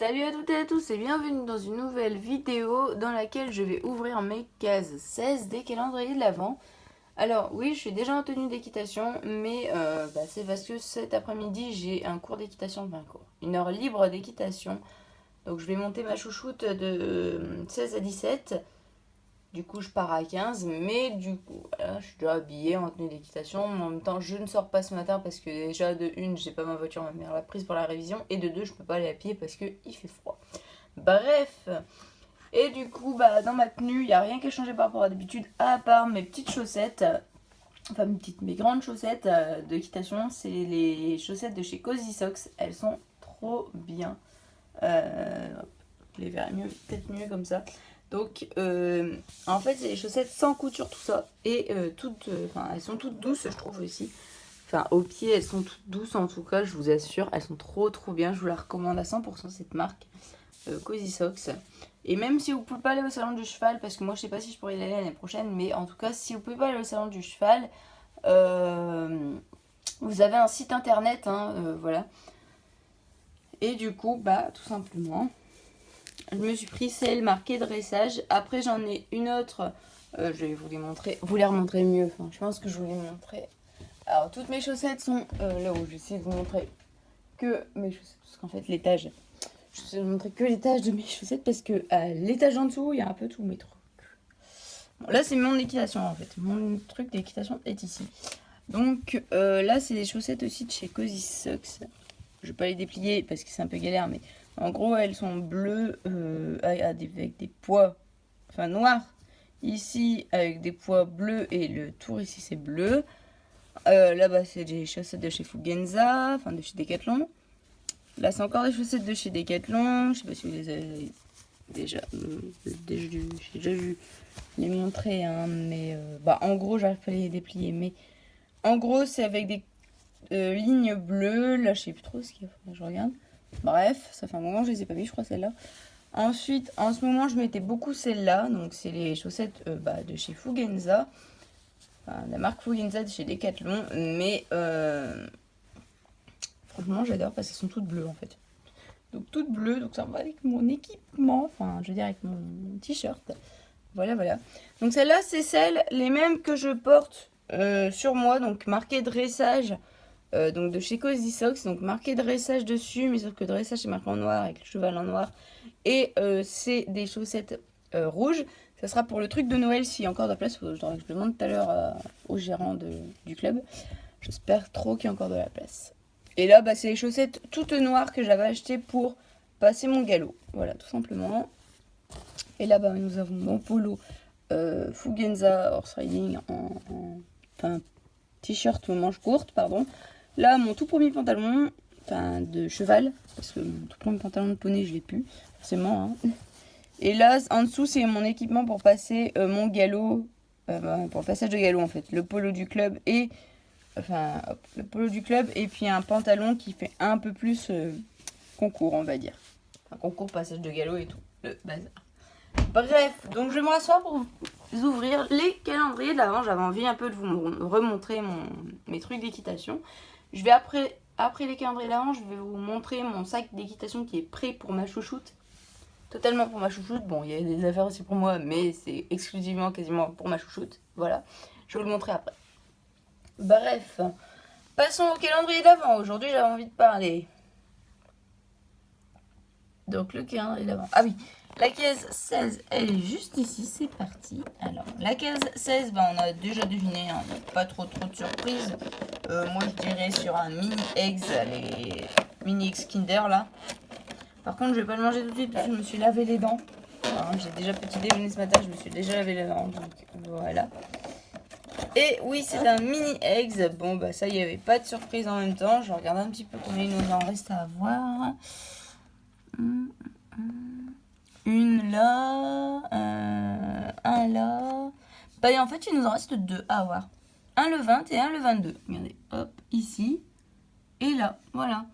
Salut à toutes et à tous et bienvenue dans une nouvelle vidéo dans laquelle je vais ouvrir mes cases 16 des calendriers de l'Avent. Alors oui, je suis déjà en tenue d'équitation, mais c'est parce que cet après-midi j'ai un cours d'équitation, une heure libre d'équitation. Donc je vais monter ma chouchoute de 16 à 17. Du coup, je pars à 15, mais du coup, voilà, je suis déjà habillée en tenue d'équitation. En même temps, je ne sors pas ce matin parce que déjà, de une, j'ai pas ma voiture, ma mère l'a prise pour la révision. Et de deux, je peux pas aller à pied parce qu'il fait froid. Bref. Et du coup, dans ma tenue, il n'y a rien qui a changé par rapport à d'habitude, à part mes petites chaussettes. Enfin, mes grandes chaussettes d'équitation. C'est les chaussettes de chez Cozy Socks. Elles sont trop bien. Je les verrai peut-être mieux comme ça. Donc, en fait, c'est des chaussettes sans couture, tout ça. Et elles sont toutes douces, je trouve aussi. Enfin, au pied, elles sont toutes douces, en tout cas, je vous assure. Elles sont trop, trop bien. Je vous la recommande à 100%, cette marque, Cozy Socks. Et même si vous pouvez pas aller au salon du cheval, parce que moi, je sais pas si je pourrais y aller l'année prochaine, mais en tout cas, si vous pouvez pas aller au salon du cheval, vous avez un site internet, voilà. Et du coup, tout simplement, je me suis pris celle marquée dressage. Après, j'en ai une autre. Je vais vous les remontrer mieux. Enfin, je pense que je vous les montrer. Alors, toutes mes chaussettes sont là où j'essaie de vous montrer que mes chaussettes. Parce qu'en fait, l'étage. Je vais vous montrer que l'étage de mes chaussettes parce que l'étage en dessous, il y a un peu tous mes trucs. Bon, là, c'est mon équitation en fait. Mon truc d'équitation est ici. Donc là, c'est des chaussettes aussi de chez Cozy Socks. Je vais pas les déplier parce que c'est un peu galère, mais en gros, elles sont bleues avec des pois, noirs. Ici, avec des pois bleus et le tour ici, c'est bleu. Là-bas, c'est des chaussettes de chez Fugenza, de chez Decathlon. Là, c'est encore des chaussettes de chez Decathlon. Je sais pas si vous les avez déjà j'ai déjà vu les montrer, hein, mais en gros, j'arrive pas à les déplier. Mais en gros, c'est avec des lignes bleues. Là, je sais plus trop ce qu'il faut que je regarde. Bref, ça fait un moment que je les ai pas vues, je crois, celle-là. Ensuite, en ce moment, je mettais beaucoup celle-là. Donc, c'est les chaussettes de chez Fugenza. Enfin, la marque Fugenza de chez Decathlon. Mais franchement, j'adore parce qu'elles sont toutes bleues, en fait. Donc, toutes bleues. Donc, ça va avec mon équipement. Enfin, je veux dire, avec mon t-shirt. Voilà, voilà. Donc, celles-là, c'est les mêmes que je porte sur moi. Donc, marqué dressage. Donc de chez Cozy Socks, donc marqué dressage dessus, mais sauf que dressage c'est marqué en noir avec le cheval en noir. Et c'est des chaussettes rouges. Ça sera pour le truc de Noël s'il y a encore de la place. Je demande tout à l'heure au gérant du club. J'espère trop qu'il y a encore de la place. Et là, c'est les chaussettes toutes noires que j'avais achetées pour passer mon galop. Voilà, tout simplement. Et là, nous avons mon polo Fugenza Horse Riding t-shirt aux manches courtes, pardon. Là, mon tout premier pantalon, de cheval, parce que mon tout premier pantalon de poney, je l'ai plus, forcément. Hein. Et là, en dessous, c'est mon équipement pour passer mon galop, pour le passage de galop en fait. Le polo du club et, le polo du club et puis un pantalon qui fait un peu plus concours, on va dire. Enfin, concours, passage de galop et tout, le bazar. Bref, donc je vais me rasseoir pour vous ouvrir les calendriers de l'Avent. J'avais envie un peu de vous remontrer mes trucs d'équitation. Je vais après les calendriers de l'Avent, je vais vous montrer mon sac d'équitation qui est prêt pour ma chouchoute. Totalement pour ma chouchoute. Bon, il y a des affaires aussi pour moi, mais c'est exclusivement quasiment pour ma chouchoute. Voilà, je vais vous le montrer après. Bref, passons au calendrier d'Avent. Aujourd'hui, j'avais envie de parler. Donc le calendrier d'Avent. Ah oui, la case 16, elle est juste ici, c'est parti. Alors, la case 16, on a déjà deviné, hein, pas trop de surprises. Moi, je dirais sur un mini eggs, les mini eggs Kinder, là. Par contre, je vais pas le manger tout de suite parce que je me suis lavé les dents. J'ai déjà petit déjeuner ce matin, je me suis déjà lavé les dents, donc voilà. Et oui, c'est un mini eggs. Bon, ça, il n'y avait pas de surprise en même temps. Je regarde un petit peu combien il nous en reste à avoir. Une là, un là. En fait, il nous en reste deux à avoir. Un le 20 et un le 22. Regardez, hop, ici. Et là, voilà.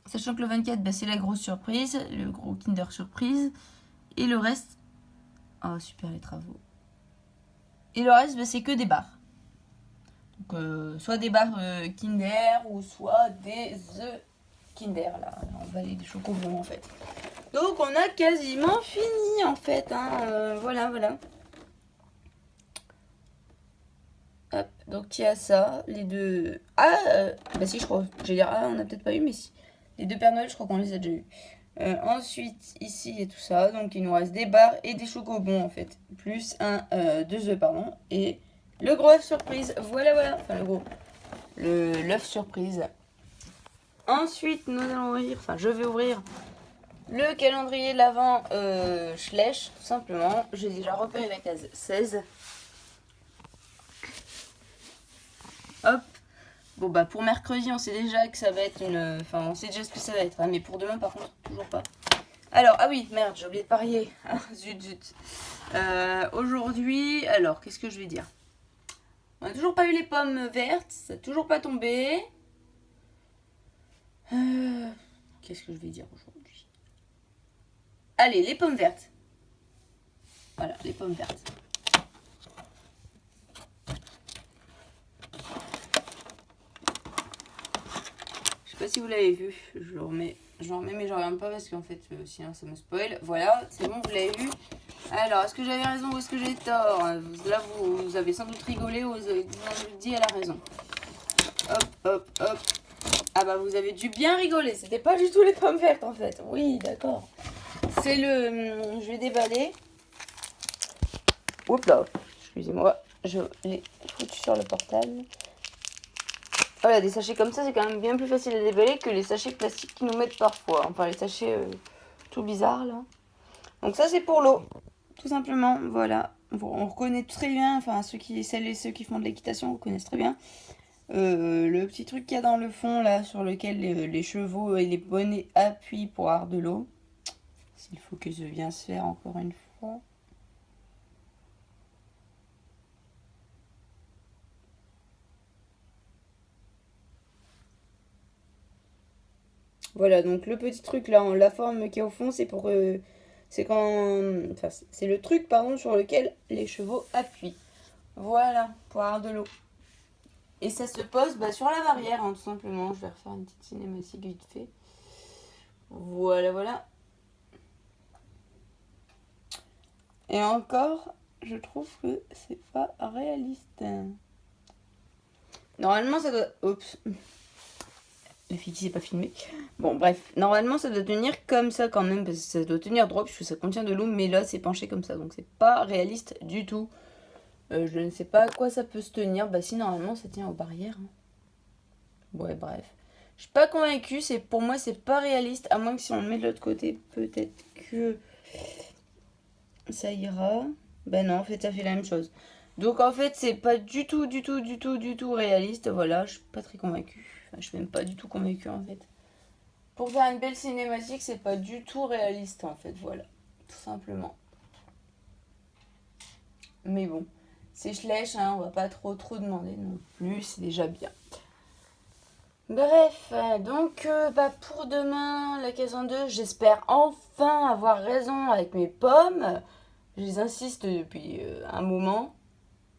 Sachant que le 24, c'est la grosse surprise, le gros Kinder surprise. Et le reste... Oh, super les travaux. Et le reste, c'est que des barres. Donc, soit des barres Kinder ou soit des œufs Kinder là, emballé des chocobons en fait. Donc on a quasiment fini en fait, hein. Voilà. Hop, donc il y a ça, les deux... Ah, bah si je crois, je vais dire, on n'a peut-être pas eu, mais si. Les deux Père Noël, je crois qu'on les a déjà eu. Ensuite, ici, il y a tout ça, donc il nous reste des barres et des chocobons en fait. Plus deux œufs, pardon, et le gros œuf surprise, voilà. Enfin le gros, l'œuf surprise. Ensuite, nous allons ouvrir, enfin je vais ouvrir le calendrier de l'Avent Schleich, tout simplement. J'ai déjà repéré la case 16. Hop. Bon bah pour mercredi, on sait déjà que ça va être une... Enfin, on sait déjà ce que ça va être, hein, mais pour demain par contre, toujours pas. Alors, ah oui, merde, j'ai oublié de parier. Ah, zut. Aujourd'hui, alors, qu'est-ce que je vais dire? On n'a toujours pas eu les pommes vertes, ça n'a toujours pas tombé. Qu'est-ce que je vais dire aujourd'hui? Allez, les pommes vertes. Voilà, les pommes vertes. Je sais pas si vous l'avez vu, je le remets mais je regarde pas parce qu'en fait sinon ça me spoil. Voilà, c'est bon, vous l'avez vu. Alors, est-ce que j'avais raison ou est-ce que j'ai tort? Là, vous avez sans doute rigolé ou vous avez dit elle a raison. Hop. Ah bah vous avez dû bien rigoler, c'était pas du tout les pommes vertes en fait. Oui, d'accord. C'est le... Je vais déballer. Oups là, excusez-moi, je l'ai foutu sur le portable. Voilà, des sachets comme ça, c'est quand même bien plus facile à déballer que les sachets plastiques qu'ils nous mettent parfois. Enfin, les sachets tout bizarres, là. Donc ça, c'est pour l'eau, tout simplement. Voilà, on reconnaît très bien, enfin, celles et ceux qui font de l'équitation reconnaissent très bien. Le petit truc qu'il y a dans le fond, là, sur lequel les chevaux et les bonnets appuient pour avoir de l'eau. S'il faut que je vienne se faire encore une fois. Voilà, donc le petit truc là, la forme qui est au fond, c'est pour... c'est quand... Enfin, c'est le truc, pardon, sur lequel les chevaux appuient. Voilà, pour avoir de l'eau. Et ça se pose sur la barrière, hein, tout simplement. Je vais refaire une petite cinématique vite fait. Voilà. Et encore, je trouve que c'est pas réaliste. Normalement, ça doit... Oups. La fille qui s'est pas filmée. Bon, bref. Normalement, ça doit tenir comme ça quand même. Parce que ça doit tenir droit puisque ça contient de l'eau. Mais là, c'est penché comme ça. Donc, c'est pas réaliste du tout. Je ne sais pas à quoi ça peut se tenir. Bah, si, normalement, ça tient aux barrières. Ouais, bref. Je suis pas convaincue. Pour moi, c'est pas réaliste. À moins que si on le met de l'autre côté, peut-être que ça ira. Ben non, en fait, ça fait la même chose. Donc, en fait, c'est pas du tout réaliste. Voilà, je suis pas très convaincue. Enfin, je suis même pas du tout convaincue, en fait. Pour faire une belle cinématique, c'est pas du tout réaliste, en fait. Voilà, tout simplement. Mais bon, c'est Schleich, hein, on va pas trop demander non plus. C'est déjà bien. Bref, donc pour demain, la case en 2, j'espère enfin avoir raison avec mes pommes. Je les insiste depuis un moment.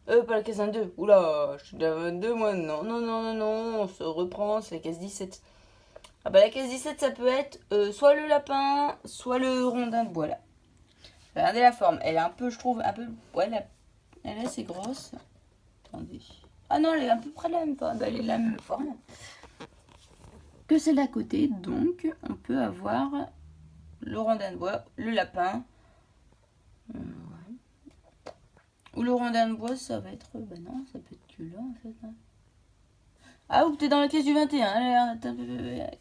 Pas la case 22. Oula, je suis déjà 22 moi. Non, on se reprend, c'est la case 17. Ah bah la case 17, ça peut être soit le lapin, soit le rondin de bois là. Regardez la forme, elle est un peu, je trouve, un peu... Ouais, elle est assez grosse. Attendez. Ah non, elle est à peu près la même forme. Elle est de la même forme que celle d'à côté. Donc, on peut avoir le rondin de bois, le lapin. Ouais. Ou le rondin de bois, ça va être... Bah non, ça peut être que là, en fait. Hein. Ah, ou peut-être dans la pièce du 21. Elle a l'air un peu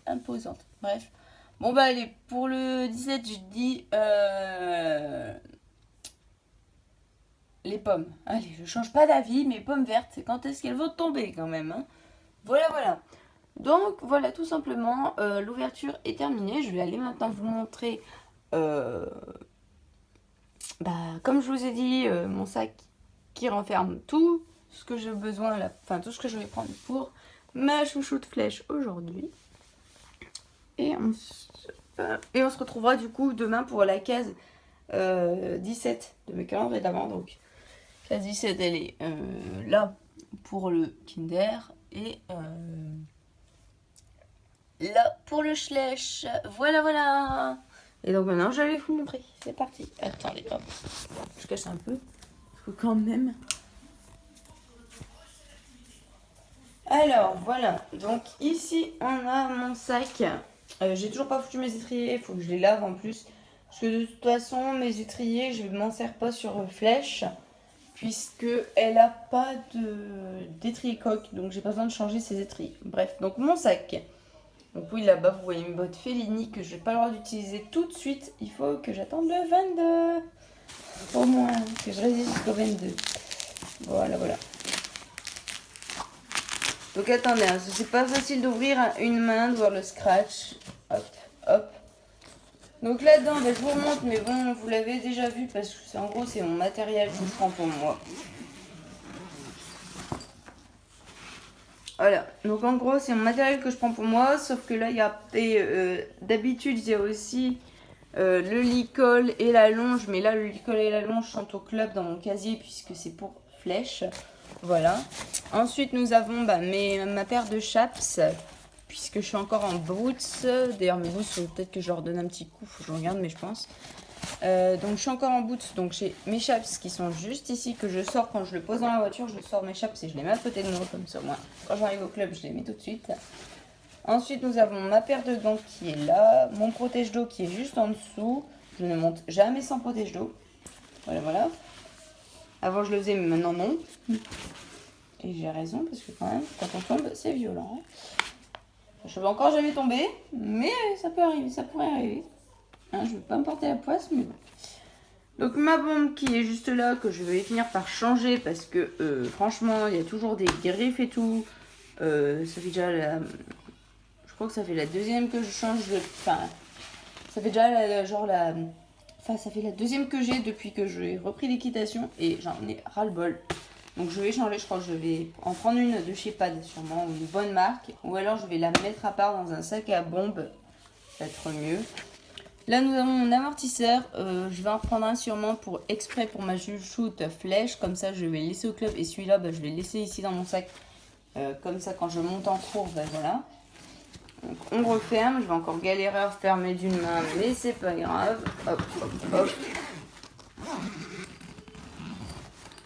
imposante. Bref. Bon, bah allez, pour le 17, je dis... les pommes. Allez, je change pas d'avis, mais pommes vertes, quand est-ce qu'elles vont tomber, quand même, hein. Voilà. Donc voilà, tout simplement, l'ouverture est terminée. Je vais aller maintenant vous montrer, comme je vous ai dit, mon sac qui renferme tout ce que j'ai besoin, tout ce que je vais prendre pour ma chouchoute flèche aujourd'hui. Et on se retrouvera du coup demain pour la case 17 de mes calendriers d'avant. Donc, case 17, elle est là pour le Kinder et... là pour le schlecht. Voilà, voilà. Et donc maintenant, je vais vous montrer. C'est parti. Attendez, hop. Je cache un peu. Parce que quand même... Alors, voilà. Donc ici, on a mon sac. J'ai toujours pas foutu mes étriers. Il faut que je les lave en plus. Parce que de toute façon, mes étriers, je m'en sers pas sur flèche. Puisque elle a pas d'étrier coque. Donc j'ai pas besoin de changer ses étriers. Bref, donc mon sac. Donc oui, là-bas, vous voyez une botte Fellini que je n'ai pas le droit d'utiliser tout de suite. Il faut que j'attende le 22. Au moins, que je résiste jusqu'au 22. Voilà, voilà. Donc attendez, hein, c'est pas facile d'ouvrir une main, de voir le scratch. Hop, hop. Donc là-dedans, je vous remonte, mais bon, vous l'avez déjà vu parce que en gros, c'est mon matériel que je prends pour moi. Voilà, donc en gros, c'est mon matériel que je prends pour moi, sauf que là, il y a... d'habitude, il y a aussi le licol et la longe, mais là, le licol et la longe sont au club dans mon casier, puisque c'est pour flèche. Voilà. Ensuite, nous avons ma paire de chaps, puisque je suis encore en boots. D'ailleurs, mes boots, peut-être que je leur donne un petit coup, faut que je regarde, mais je pense. Donc je suis encore en boots, donc j'ai mes chaps qui sont juste ici, que je sors quand je le pose dans la voiture. Je sors mes chaps et je les mets à côté de moi, comme ça moi quand j'arrive au club je les mets tout de suite. Ensuite nous avons ma paire de gants qui est là, mon protège d'eau qui est juste en dessous. Je ne monte jamais sans protège d'eau. Voilà, voilà. Avant je le faisais, mais maintenant non. Et j'ai raison, parce que quand même quand on tombe c'est violent. Je vais encore jamais tomber, mais ça peut arriver, ça pourrait arriver. Hein, je ne veux pas me porter la poisse, mais bon. Donc ma bombe qui est juste là, que je vais finir par changer parce que franchement, il y a toujours des griffes et tout. Ça fait déjà la... Je crois que ça fait la deuxième que je change. Enfin, ça fait déjà Enfin, ça fait la deuxième que j'ai depuis que j'ai repris l'équitation et j'en ai ras-le-bol. Donc je vais changer, je crois que je vais en prendre une de chez Pad sûrement, ou une bonne marque. Ou alors je vais la mettre à part dans un sac à bombe. Ça va être mieux. Là, nous avons mon amortisseur. Je vais en reprendre un sûrement exprès pour ma shoot flèche. Comme ça, je vais le laisser au club. Et celui-là, je vais le laisser ici dans mon sac. Comme ça, quand je monte en cours, voilà. Donc, on referme. Je vais encore galérer à refermer d'une main, mais c'est pas grave. Hop, hop, hop.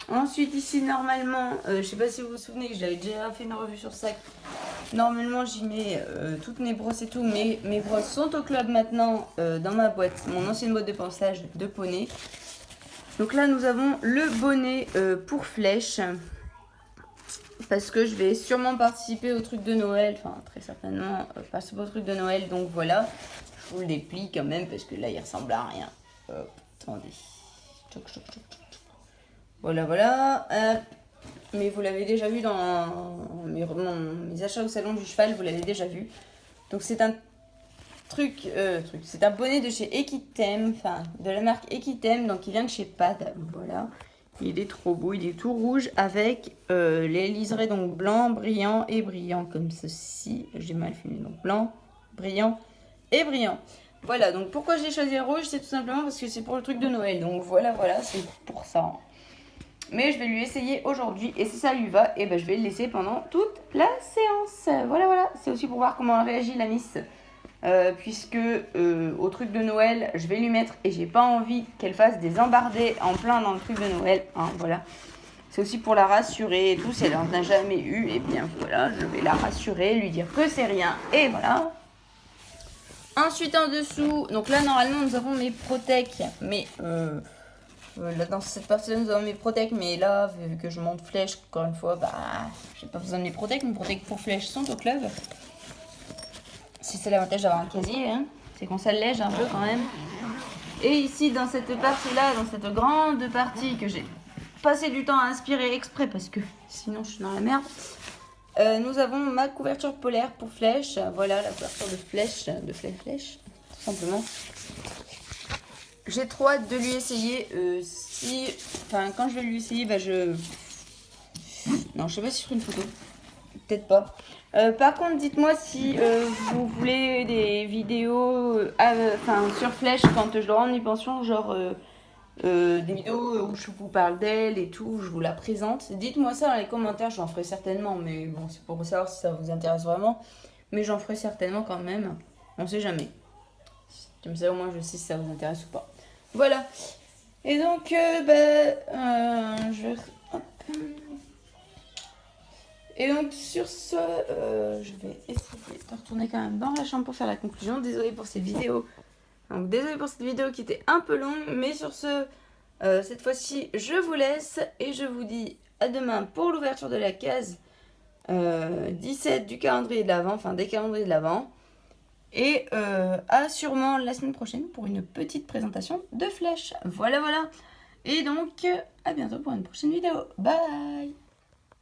Ensuite, ici, normalement, je sais pas si vous vous souvenez que j'avais déjà fait une revue sur ça. Normalement, j'y mets toutes mes brosses et tout. Mes brosses sont au club maintenant dans ma boîte. Mon ancienne boîte de ponçage de poney. Donc là, nous avons le bonnet pour flèche. Parce que je vais sûrement participer au truc de Noël. Enfin, très certainement participer au truc de Noël. Donc voilà. Je vous le déplie quand même parce que là, il ressemble à rien. Hop, attendez. Choc, choc, choc, choc. Voilà, voilà. Mais vous l'avez déjà vu dans mes achats au salon du cheval, vous l'avez déjà vu. Donc c'est un c'est un bonnet de chez Equitem, enfin de la marque Equitem, donc il vient de chez Pad. Voilà. Il est trop beau, il est tout rouge avec les liserés donc blanc, brillant et brillant comme ceci. J'ai mal filmé, donc blanc, brillant et brillant. Voilà, donc pourquoi j'ai choisi le rouge, c'est tout simplement parce que c'est pour le truc de Noël. Donc voilà, c'est pour ça. Mais je vais lui essayer aujourd'hui et si ça lui va, et je vais le laisser pendant toute la séance. Voilà, voilà. C'est aussi pour voir comment réagit la Miss. Puisque au truc de Noël, je vais lui mettre et j'ai pas envie qu'elle fasse des embardés en plein dans le truc de Noël. Hein, voilà. C'est aussi pour la rassurer et tout. Si elle en a jamais eu, et bien voilà, je vais la rassurer, lui dire que c'est rien. Et voilà. Ensuite en dessous, donc là normalement nous avons mes protèques, mais là dans cette partie-là nous avons mes protèques, mais là vu que je monte flèche encore une fois, j'ai pas besoin de mes protèques pour flèche sont au club. Si c'est l'avantage d'avoir un casier, hein, c'est qu'on s'allège un peu quand même. Et ici dans cette partie-là, dans cette grande partie que j'ai passé du temps à inspirer exprès parce que sinon je suis dans la merde. Nous avons ma couverture polaire pour flèche. Voilà la couverture de flèche, tout simplement. J'ai trop hâte de lui essayer. Quand je vais lui essayer, non, je sais pas si je ferai une photo. Peut-être pas. Par contre, dites-moi si vous voulez des vidéos sur flèche quand je le rends en pension, genre des vidéos où je vous parle d'elle et tout, je vous la présente. Dites-moi ça dans les commentaires, j'en ferai certainement, mais bon, c'est pour savoir si ça vous intéresse vraiment. Mais j'en ferai certainement quand même. On sait jamais. Comme ça, au moins, je sais si ça vous intéresse ou pas. Voilà. Et donc, hop. Et donc, sur ce, je vais essayer de retourner quand même dans la chambre pour faire la conclusion. Désolée pour cette vidéo. Donc, désolée pour cette vidéo qui était un peu longue. Mais sur ce, cette fois-ci, je vous laisse. Et je vous dis à demain pour l'ouverture de la case 17 du calendrier de l'Avent. Enfin, des calendriers de l'Avent. Et à sûrement la semaine prochaine pour une petite présentation de flèches. Voilà, voilà. Et donc, à bientôt pour une prochaine vidéo. Bye!